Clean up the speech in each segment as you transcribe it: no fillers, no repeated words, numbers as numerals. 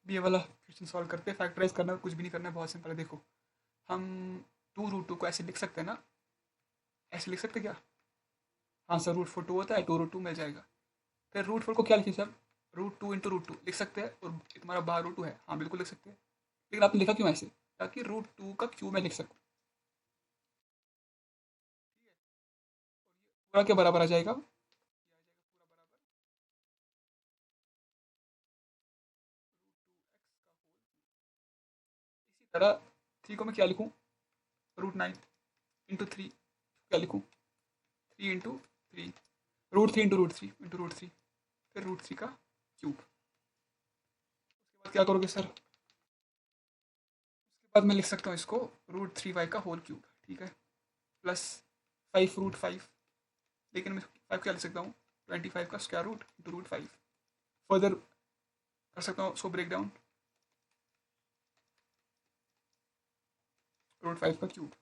भी ये वाला क्वेश्चन सॉल्व करते हैं। फैक्टराइज करना कुछ भी नहीं करना है, बहुत सिंपल है। देखो हम 2√2 को ऐसे लिख सकते हैं ना, ऐसे लिख सकते हैं क्या? हाँ सर, √4 2 होता है, 2√2 मिल जाएगा। फिर √4 को क्या लिखिए सर? √2 इंटू √2 लिख सकते हैं, और तुम्हारा बाहर √2 है, हाँ बिल्कुल लिख सकते हैं। लेकिन आपने लिखा क्यों ऐसे? ताकि √2 का क्यूब मैं लिख सकूँ। पूरा क्या बराबर आ जाएगा? इसी तरह 3 को मैं क्या लिखूँ? √9 इंटू 3 क्या लिखूँ? 3 इंटू 3, √3 इंटू √3 फिर √3 का क्यूब। उसके बाद क्या करोगे सर? उसके बाद मैं लिख सकता हूँ इसको √3y का होल क्यूब, ठीक है, प्लस 5 √5। लेकिन मैं 5 क्या लिख सकता हूँ? 25 का स्क्वायर रूट इंटू √5। फर्दर कर सकता हूँ उसको ब्रेक डाउन, √5 का क्यूब।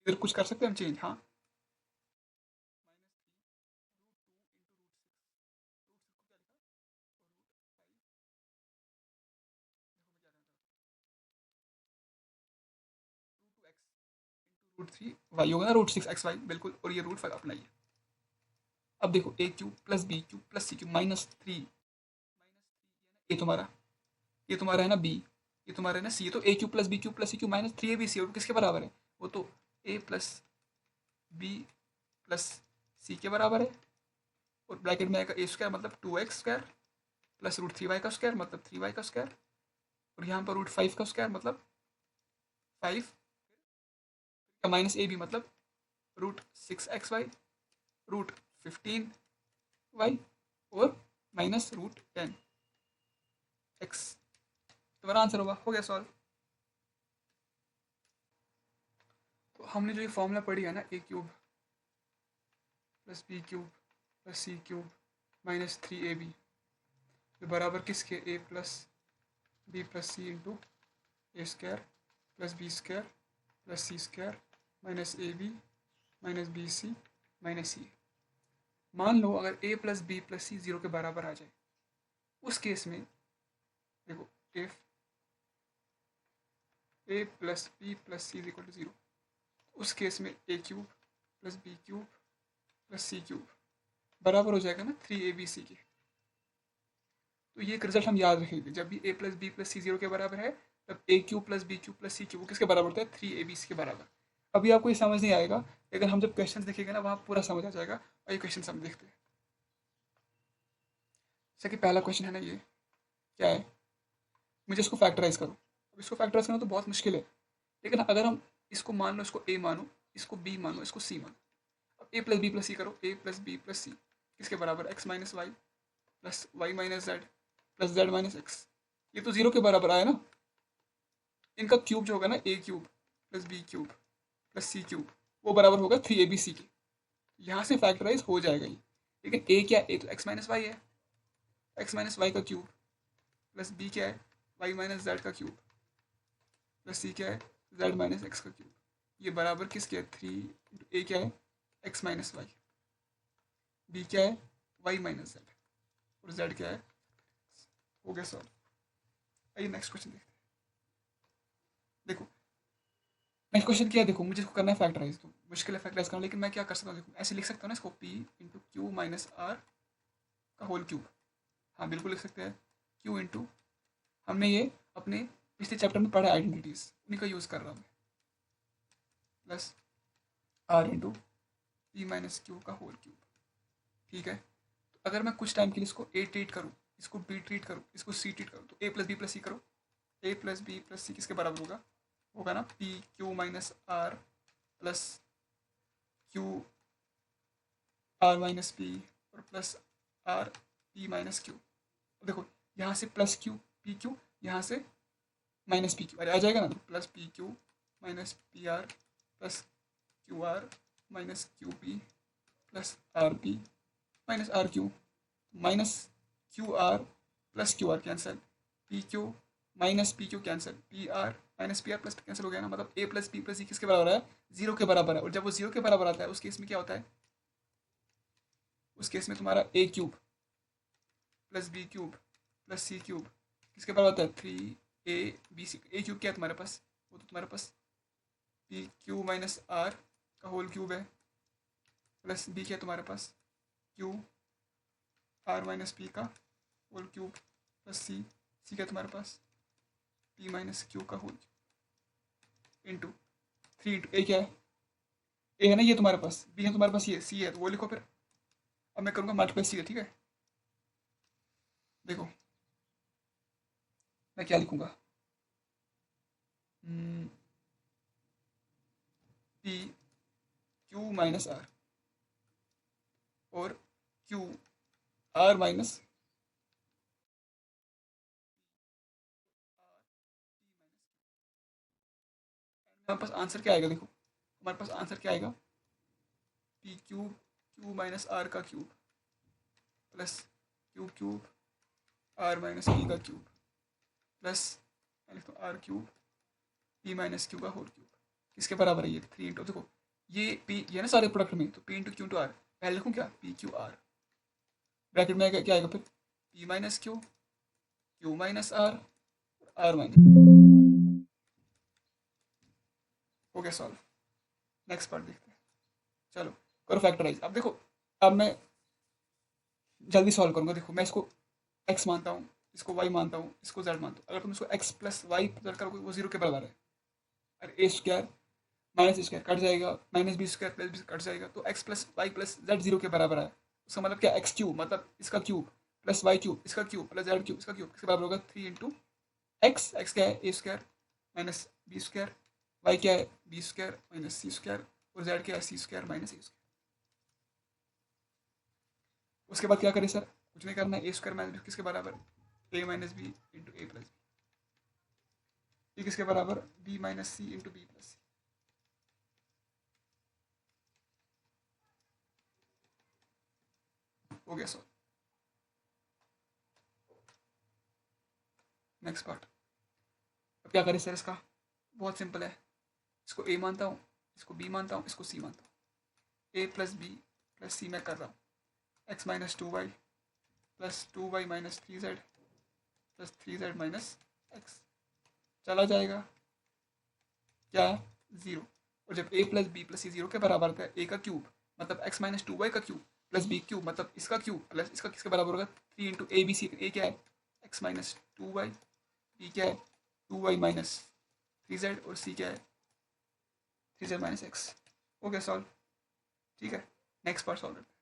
इधर कुछ कर सकते हैं हम चेंज, हाँ। √3 y होगा ना, √6 xy बिल्कुल, और ये √5 अपना ही है। अब देखो a cube plus B cube plus C cube -3, ये तुम्हारा, ये तुम्हारा है ना बी, ये तुम्हारा है ना सी, ये तो A cube plus B cube plus C cube -3ab/c, और किसके बराबर है? वो तो A plus B plus C के बराबर है। और ब्रैकेट में आएगा ए स्क्वायर मतलब 2x² प्लस √3y का स्क्वायर मतलब 3y का स्क्वायर, और यहाँ पर √5 का स्क्वायर मतलब 5 का -ab मतलब √6xy √15y और -√10x। तुम्हारा आंसर होगा, हो गया सॉल्व। तो हमने जो ये फॉर्मूला पढ़ी है ना, A cube plus B cube plus C cube -3ab, ये बराबर किसके? A plus B plus C into A square plus B square plus C square -ab B C C. मान लो अगर A plus B plus C 0 के बराबर आ जाए, उस केस में देखो, if A plus B plus C is equal to 0, उस केस में A cube plus B cube plus C cube बराबर हो जाएगा ना 3ab/c के। तो ये एक रिजल्ट हम याद रखेंगे, जब भी A plus B plus C 0 के बराबर है, तब A cube plus B cube plus C cube किसके बराबर होता है? 3ab/c के बराबर। अभी आपको ये समझ नहीं आएगा, लेकिन हम जब क्वेश्चन देखेंगे ना, वहाँ पूरा समझ आ जाएगा। और ये क्वेश्चन हम देखते हैं। जैसे कि पहला क्वेश्चन है ना, ये क्या है? मुझे इसको फैक्टराइज करो। अब इसको फैक्टराइज करना तो बहुत मुश्किल है, लेकिन अगर हम इसको मान लो, इसको ए मानो, इसको बी मानो, इसको सी मानो। अब ए प्लस बी प्लस सी करो, ए प्लस बी प्लस सी किसके बराबर? X minus y plus y minus z plus z minus x. ये तो 0 के बराबर आया ना। इनका क्यूब जो होगा ना, A cube plus B cube plus C cube, वो बराबर होगा 3ab/c के। यहाँ से फैक्टराइज हो जाएगा ये। लेकिन ए क्या है? ए तो एक्स माइनस वाई है, एक्स माइनस वाई का क्यूब प्लस बी क्या है? वाई माइनस जेड का क्यूब प्लस सी क्या है? जेड माइनस एक्स का क्यूब। ये बराबर किसके है? 3 ए क्या है? एक्स माइनस वाई, बी क्या है? वाई माइनस जेड, और जेड क्या है? हो गया सॉल्व। आइए नेक्स्ट क्वेश्चन देखते हैं। देखो नेक्स्ट क्वेश्चन क्या है? देखो मुझे इसको करना है फैक्टराइज, तो मुश्किल है फैक्टराइज करना, लेकिन मैं क्या कर सकता हूँ? देखो ऐसे लिख सकता हूँ ना इसको, p into q minus are का होल क्यूब। हाँ बिल्कुल लिख सकते हैं। क्यू इंटू, हमने ये अपने पिछले चैप्टर में पढ़ा आइडेंटिटीज, उन्हीं का यूज़ कर रहा हूँ मैं, plus r into p minus Q का होल क्यूब, ठीक है। तो अगर मैं कुछ टाइम के लिए इसको ए ट्रीट करूँ, इसको बी ट्रीट करूँ, इसको सी ट्रीट करूँ, तो ए प्लस बी प्लस सी करो। ए प्लस बी प्लस सी किसके बराबर होगा? होगा ना P Q minus R plus Q R minus P और plus R P minus Q. देखो यहाँ से प्लस क्यू पी क्यू, यहाँ से माइनस पी क्यू, अरे आ जाएगा ना, तो plus p Q minus p r plus Q R minus q p plus R P minus r q minus q r plus Q r cancel, p Q minus p q cancel, p r plus cancel हो गया ना, मतलब a plus B plus सी किसके बराबर है, zero के बराबर है। और जब वो जीरो के बराबर आता है उस केस में क्या होता है, उस केस में तुम्हारा A cube plus B cube plus C cube किसके बराबर होता है, three A B C. A cube क्या है तुम्हारे पास, वो तो तुम्हारे पास पी क्यू माइनस आर का होल क्यूब है, प्लस बी क्या है तुम्हारे पास, क्यू आर माइनस पी का होल क्यूब, प्लस सी क्या है तुम्हारे पास, पी माइनस क्यू का whole into three into A क्या है, ए है ना ये तुम्हारे पास, बी है तुम्हारे पास, ये सी है तो वो लिखो फिर। अब मैं करूँगा मल्टीप्लाई सी है, ठीक है। देखो मैं क्या लिखूँगा, पी क्यू माइनस आर और क्यू आर माइनस, हमारे पास आंसर क्या आएगा, देखो हमारे पास आंसर क्या आएगा, P cube Q minus are का cube plus Q cube R minus P का क्यूब प्लस मैं लिखता हूँ R cube P minus Q का होल क्यूब किसके बराबर है, ये थ्री इंटू, देखो ये ना सारे प्रोडक्ट में, तो p into q into r, पहले लिखूँ क्या, पी क्यू आर, ब्रैकेट में क्या आएगा फिर, p minus q q minus r minus, हो गया सॉल्व। नेक्स्ट पार्ट देखते हैं, चलो करो फैक्टराइज। अब देखो अब मैं जल्दी सॉल्व करूंगा, देखो मैं इसको x मानता हूँ, इसको y मानता हूँ, इसको z मानता हूँ। अगर तुम इसको x प्लस वाई प्लस करोगे वो जीरो के बराबर है, और a square minus square cut जाएगा, minus B square plus b cut जाएगा, तो x plus Y plus z zero के बराबर है। उसका मतलब क्या, एक्स क्यूब मतलब इसका क्यूब प्लस वाई क्यूब इसका क्यूब प्लस जेड क्यूब इसका क्यूब किसके बराबर होगा, थ्री इंटू एक्स, एक्स क्या है A square minus B square, Y क्या है B square minus C square, और जेड क्या है C square minus A square. उसके बाद क्या करें सर, कुछ नहीं करना, ए स्क्वायर माइनस बी किसके बराबर, ए minus B into A plus B, किसके बराबर, B minus C into B plus सी। हो गया सर। नेक्स्ट पार्ट, अब क्या करें सर इसका, बहुत सिंपल है, इसको ए मानता हूँ, इसको बी मानता हूँ, इसको सी मानता हूँ, a plus B plus c मैं कर रहा हूँ, x minus two y plus two y minus three z plus three z minus x, चला जाएगा क्या है, जीरो। और जब a plus B plus c zero के बराबर था, ए का क्यूब मतलब एक्स माइनस टू वाई का क्यूब प्लस बी क्यूब मतलब इसका क्यूब प्लस इसका किसके बराबर होगा, three into a B C, ए क्या है x minus two y, B क्या है two y minus three z, और सी क्या है थ्री जेड माइनस एक्स। हो गया सॉल्व, ठीक है। नेक्स्ट पार्ट सॉल्व करते हैं।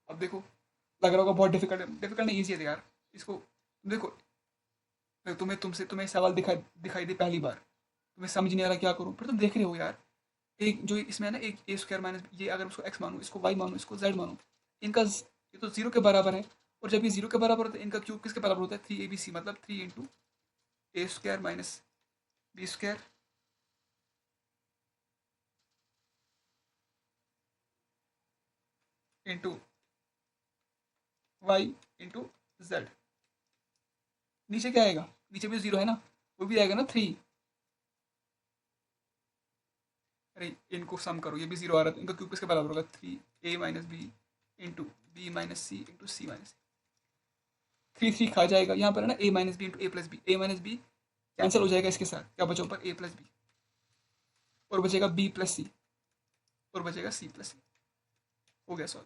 अब देखो लग रहा होगा बहुत डिफिकल्ट है, डिफिकल्ट नहीं, ईजी है यार। इसको देखो, तुम्हें सवाल दिखाई दिखाई दे पहली बार, तुम्हें समझ नहीं आ रहा क्या करूँ, फिर तुम देख रहे हो यार, एक जो इसमें है ना, एक ए स्क्वायर माइनस ये, अगर उसको एक्स मानो, इसको वाई मानो, इसको जेड मानो, इनका ये तो जीरो के बराबर है। और जब ये जीरो के बराबर होता है, इनका क्यूब किसके बराबर होता है, थ्री ए बी सी, मतलब थ्री इंटू ए square minus B square into Y into Z. नीचे क्या आएगा, नीचे भी जीरो है ना, वो भी आएगा ना थ्री। अरे इनको सम करो, ये भी जीरो आ रहा है, तो इनका क्यूब किसके बराबर होगा, three A minus B into B minus C into C minus C. Three three खा जाएगा, यहाँ पर है ना A minus B into A plus B, A minus B cancel हो जाएगा, इसके साथ क्या बचा ऊपर, ए प्लस बी, और बचेगा बी प्लस सी, और बचेगा सी प्लस सी। हो गया सॉल्व।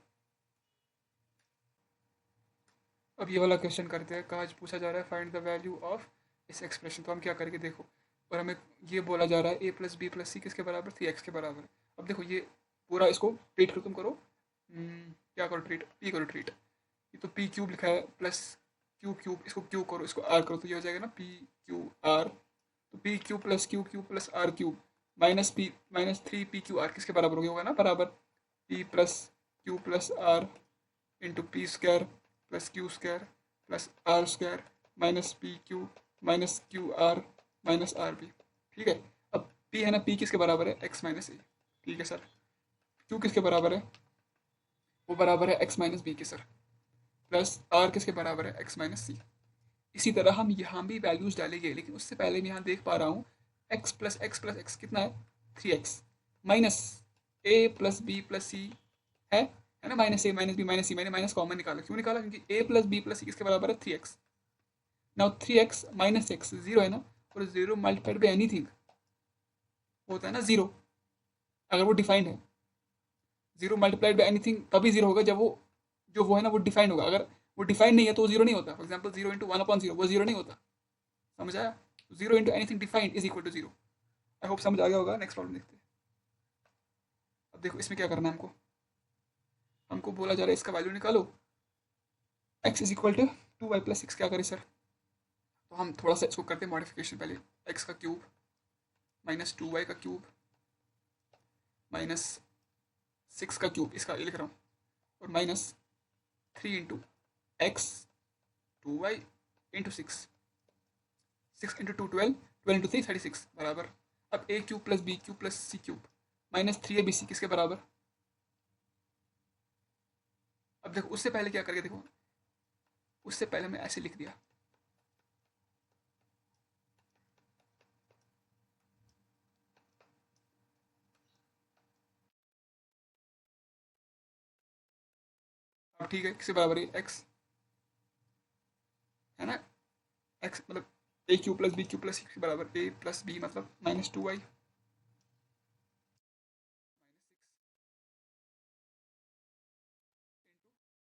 अब ये वाला क्वेश्चन करते हैं, कहा पूछा जा रहा है फाइंड द वैल्यू ऑफ इस एक्सप्रेशन। तो हम क्या करेंगे, देखो और हमें ये बोला जा रहा है ए प्लस सी किसके बराबर, थ्री एक्स के बराबर है। अब देखो ये पूरा इसको ट्रीट करो, तुम करो क्या करो, ट्रीट पी करो ट्रीट, ये तो पी क्यूब लिखा है प्लस क्यू क्यूब, इसको क्यू करो, इसको आर करो, तो ये हो जाएगा ना पी क्यू आर, तो p q plus r cube minus p minus three p q r किसके बराबर हो गया, होगा ना बराबर p plus q plus r into p square plus q square plus r square minus p Q minus q are minus r p. ठीक है, अब पी है ना, पी किसके बराबर है, एक्स माइनस ए। ठीक है सर। क्यू किसके बराबर है? वो बराबर है एक्स माइनस बी के सर। प्लस आर किसके बराबर है? एक्स माइनस सी। इसी तरह हम यहाँ भी वैल्यूज डालेंगे, लेकिन उससे पहले मैं यहाँ देख पा रहा हूँ एक्स प्लस एक्स कितना है? 3x माइनस ए प्लस बी प्लस सी है ना, माइनस ए माइनस बी माइनस सी। मैंने माइनस कॉमन निकाला, क्यों निकाला? क्योंकि ए प्लस बी प्लस सी किसके बराबर है? 3x। Now 3x minus x zero है ना, और जीरो मल्टीप्लाइड बाई एनीथिंग होता है ना जीरो, अगर वो डिफाइंड है। जीरो मल्टीप्लाइड बाई एनीथिंग तभी जीरो होगा जब वो जो वो है ना वो डिफाइंड होगा। अगर वो डिफाइंड नहीं है तो वो जीरो नहीं होता। For example zero into one upon zero, वो जीरो नहीं होता। समझ आया? Zero into anything defined is equal to zero. I hope समझ आ गया होगा। नेक्स्ट प्रॉब्लम देखते हैं। अब देखो इसमें क्या करना है हमको। हमको बोला जा रहा है इसका वैल्यू निकालो। X is equal to 2y plus six. क्या करें सर? तो हम थोड़ा सा इसको करते हैं मॉडिफिकेशन। पहले एक्स का क्यूब माइनस 2y का क्यूब माइनस 6 का क्यूब, इसका ये लिख रहा हूँ, और minus 3 into X 2y into 6, 6 into 2 12, 12 into 3 36 बराबर। अब A cube plus B cube plus C cube minus 3ab C किसके बराबर? अब देखो उससे पहले क्या करके देखो, उससे पहले मैं ऐसे लिख दिया। अब ठीक है, किसके बराबर है? एक्स है ना। एक्स मतलब A Q plus B Q plus C के बराबर। ए प्लस बी मतलब minus 2y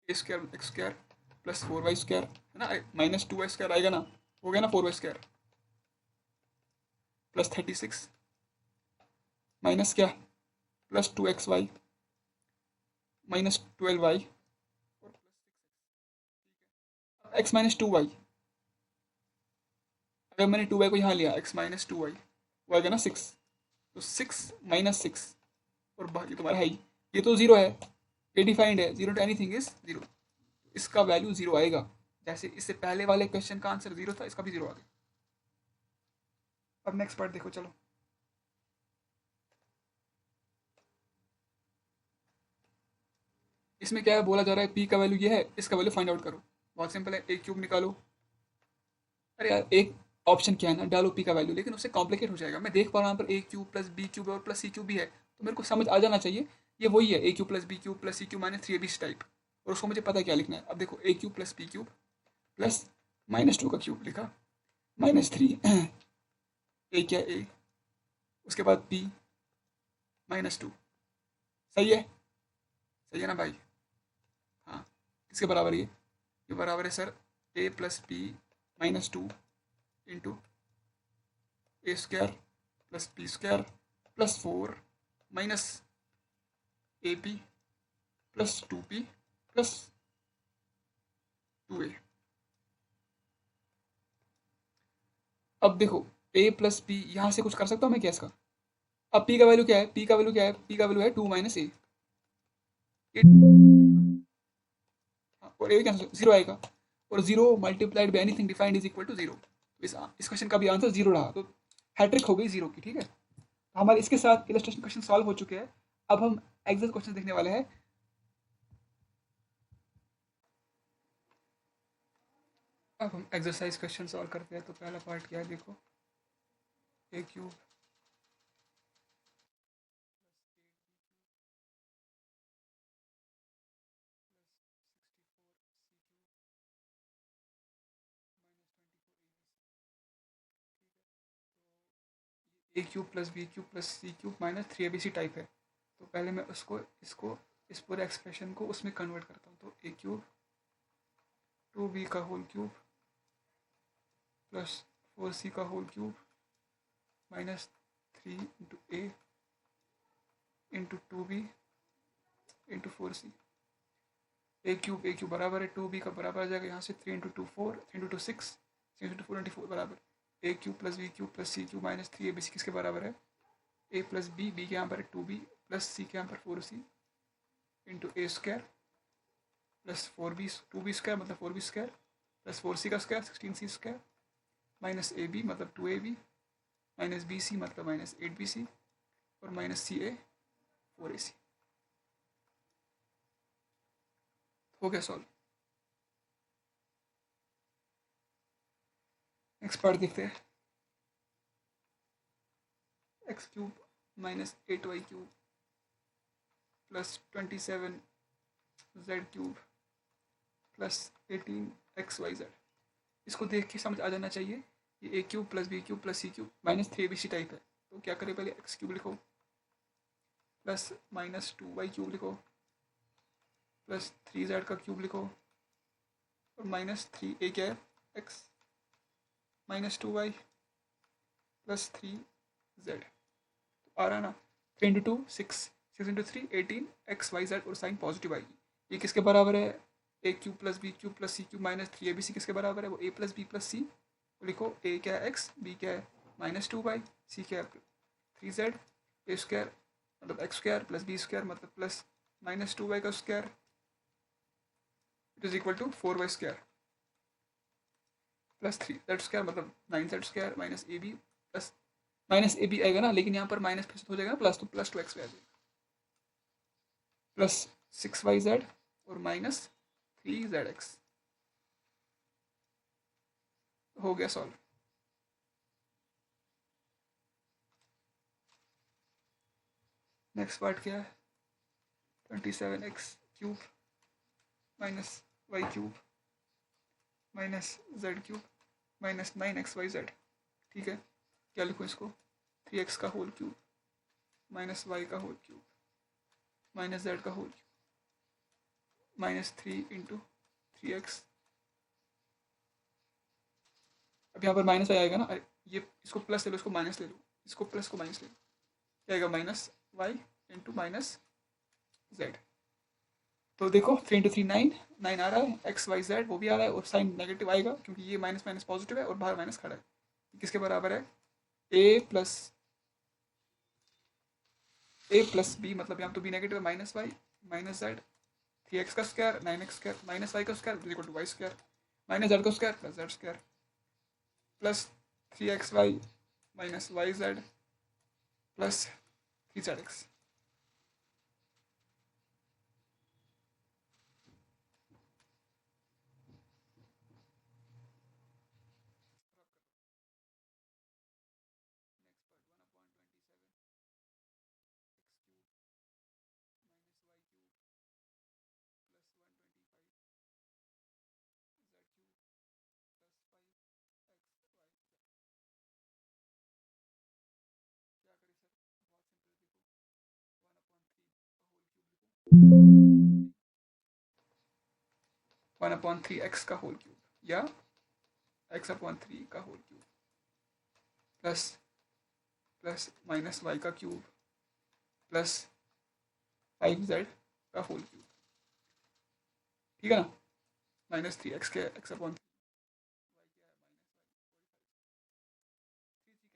A square X square plus 4y square है ना, माइनस 2y स्क्वायर आएगा ना, हो गया ना 4y स्क्वायर प्लस 36 माइनस क्या? प्लस 2xy माइनस 12y और एक्स माइनस 2y। अगर मैंने 2y को यहाँ लिया, एक्स माइनस 2y वो आएगा ना 6, तो 6 माइनस 6 और बाकी तुम्हारा है ही, ये तो जीरो है, ये डिफाइंड है। Zero to anything is zero, इसका वैल्यू जीरो आएगा। जैसे इससे पहले वाले क्वेश्चन का आंसर जीरो था, इसका भी जीरो आ गया। अब नेक्स्ट पार्ट देखो चलो। इसमें क्या है, बोला जा रहा है पी का वैल्यू ये है, इसका वैल्यू फाइंड आउट करो। बहुत सिंपल है, ए क्यूब निकालो। अरे यार एक ऑप्शन क्या है ना, डालो पी का वैल्यू, लेकिन उससे कॉम्प्लिकेट हो जाएगा। मैं देख पा रहा हूँ यहाँ पर ए क्यूब प्लस बी क्यूब और प्लस सी क्यूब भी है, तो मेरे को समझ आ जाना चाहिए ये वही है, A cube plus B cube plus C cube minus 3ab type. और उसको मुझे पता है क्या लिखना है। अब देखो A cube plus B cube plus minus 2 का क्यूब लिखा, माइनस 3 ए क्या ए, उसके बाद बी माइनस 2। सही है? सही है ना भाई? हाँ। किसके बराबर ये बराबर है sir a plus b minus 2 into A square plus B square plus 4 minus a p plus 2p plus 2a। अब देखो a प्लस पी, यहाँ से कुछ कर सकता हूँ मैं क्या इसका? अब p का वैल्यू क्या है? p का वैल्यू क्या है? p का वैल्यू है 2 माइनस ए। और ए कैंसिल, जीरो आएगा। और zero multiplied by anything defined is equal to zero. इस क्वेश्चन का भी आंसर जीरो रहा, तो हैट्रिक हो गई जीरो की। ठीक है, तो हमारे इसके साथ इलस्ट्रेशन क्वेश्चन सॉल्व हो चुके हैं। अब हम एग्जैक्ट क्वेश्चन देखने वाले हैं। अब हम एक्सरसाइज क्वेश्चन सॉल्व करते हैं। तो पहला पार्ट क्या है देखो, A cube A cube plus B cube plus C cube minus 3abc type है। तो पहले मैं उसको इसको इस पूरे एक्सप्रेशन को उसमें कन्वर्ट करता हूँ। तो ए क्यूब 2b का होल क्यूब प्लस 4c का होल क्यूब माइनस 3 इंटू ए इंटू 2b इंटू 4c। ए क्यूब बराबर है 2b का बराबर आ जाएगा यहाँ से 3 इंटू 2 4, 3 इंटू 2 6, 6 इंटू 4 24 बराबर A cube plus B cube plus C cube minus 3abc किसके बराबर है? ए प्लस बी के यहाँ पर है 2b प्लस सी के यहाँ पर 4c इंटू ए square plus 4b 2b square मतलब 4b स्क्वायर प्लस 4c का स्क्वायर 16c स्क्वायर माइनस ए बी मतलब 2ab माइनस बी सी मतलब माइनस 8bc और माइनस सी ए 4ac। हो गया सॉल्व। नेक्स्ट पार्ट देखते हैं। X cube minus 8y cube plus 27 Z cube plus 18 XYZ। इसको देख के समझ आ जाना चाहिए ये a cube plus B cube plus C cube minus 3abc type है। तो क्या करें, पहले एक्स क्यूब लिखो प्लस माइनस 2y क्यूब लिखो प्लस 3z का क्यूब लिखो और माइनस 3a क्या है x minus 2y plus 3z। तो आ रहा ना 3 इंटू 2 6, 6 इंटू 3 18 XYZ और साइन पॉजिटिव आएगी। ये किसके बराबर है, a cube plus B cube plus C cube minus 3abc किसके बराबर है, वो a plus B plus c. लिखो a क्या है x, b क्या है माइनस 2y, c क्या है 3z, a स्क्वायर मतलब x square plus B square मतलब प्लस माइनस 2y का square it is equal to 4y square plus 3z square मतलब 9z स्क्वायर माइनस ए बी प्लस माइनस ए b आएगा ना, लेकिन यहाँ पर माइनस फिर हो जाएगा प्लस, तो प्लस 2x आ जाएगा प्लस 6yz और माइनस 3zx। हो गया सॉल्व। नेक्स्ट पार्ट क्या है, 27x cube minus y cube minus z cube minus 9XYZ। ठीक है, क्या लिखो इसको, 3x का होल क्यूब माइनस वाई का होल क्यूब माइनस जेड का whole cube minus 3 into 3x। अब यहाँ पर माइनस वाई आएगा ना, अरे ये इसको प्लस ले लो, इसको माइनस ले लो, इसको प्लस को माइनस ले लो, क्या आएगा minus y into minus z. तो देखो 3 इंटू 3 9, 9 आ रहा है, XYZ वो भी आ रहा है और साइन नेगेटिव आएगा क्योंकि ये माइनस माइनस पॉजिटिव है और बाहर माइनस खड़ा है। किसके बराबर है, a प्लस बी मतलब यहाँ तो बी नेगेटिव है, minus Y minus Z 3x का square 9x square minus Y का square equal to Y square minus Z का square plus Z square plus 3XY minus Y Z plus 3ZX। One upon three X का whole cube या X upon 3 का whole cube plus plus minus Y का cube plus 5Z का whole cube. ठीक है ना, minus 3x के x upon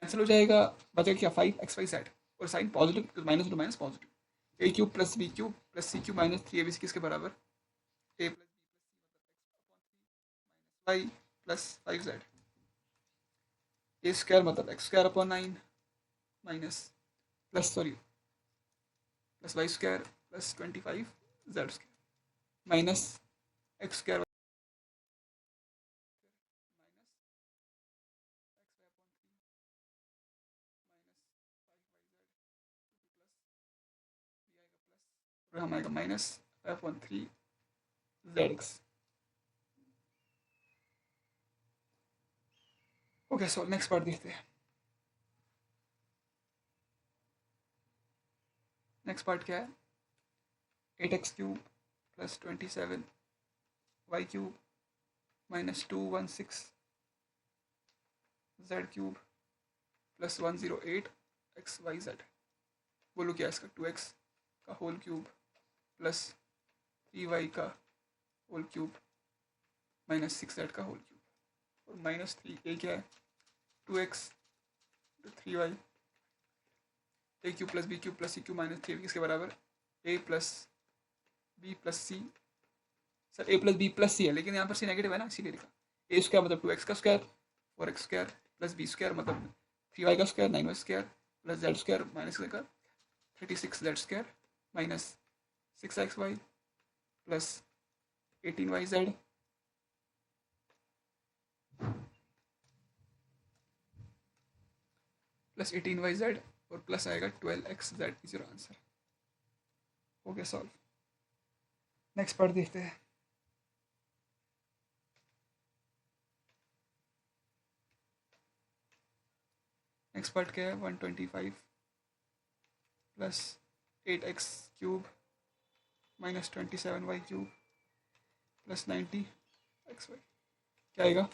cancel हो जाएगा, बचेगा क्या 5XYZ और sign positive minus two minus positive a cube plus B cube plus C cube minus 3abc किसके बराबर, a plus Y plus 5Z। A square मतलब x square upon 9 minus plus sorry plus Y square plus 25Z square minus X square और हम आएगा minus 5/3ZX। Okay so next part देखते हैं। Next part क्या है, 8x cube plus 27y cube minus 216 z cube plus 108 XYZ। बोलो क्या इसका, 2x का होल क्यूब प्लस 3y का होल क्यूब माइनस 6z का होल क्यूब और माइनस 3a क्या है 2x 3y a cube plus B cube plus C cube minus 3 किसके बराबर, a plus B plus C. Sir a plus B plus C है लेकिन यहाँ पर सी नेगेटिव है ना, इसीलिए लिखा a स्क्वायर मतलब 2x का square 4x square plus B square मतलब 3y का square 9y square plus Z square minus का 36Z square minus 6xy plus 18yz plus 18yz और प्लस आएगा 12xz इज योर आंसर। हो गया सॉल्व। नेक्स्ट पार्ट देखते हैं। नेक्स्ट पार्ट क्या है, 125 plus 8x³ minus 27y³ plus 90xy। क्या आएगा,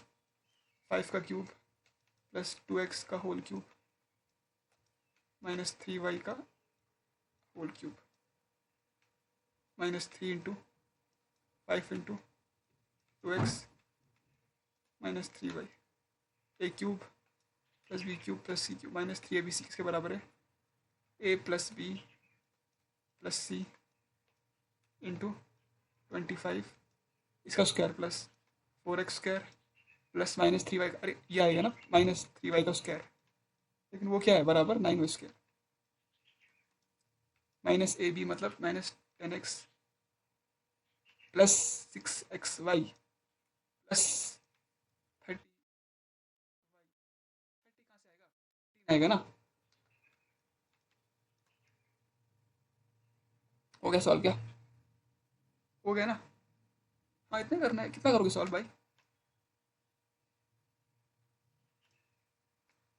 5 का क्यूब प्लस 2x का होल क्यूब माइनस 3y का whole cube minus 3 into 5 into 2x minus 3y। A cube plus B cube plus C cube minus 3ab किसके बराबर है, A plus B plus C into 25 इसका square plus 4x² plus minus 3y। अरे ये आएगा ना minus 3y का square, लेकिन वो क्या है बराबर 9y² माइनस ए बी मतलब minus 10x plus 6xy plus 30 कहाँ से आएगा, 15 आएगा ना। हो गया सॉल्व क्या, हो गया ना। हाँ इतना करना है, कितना करोगे सॉल्व भाई।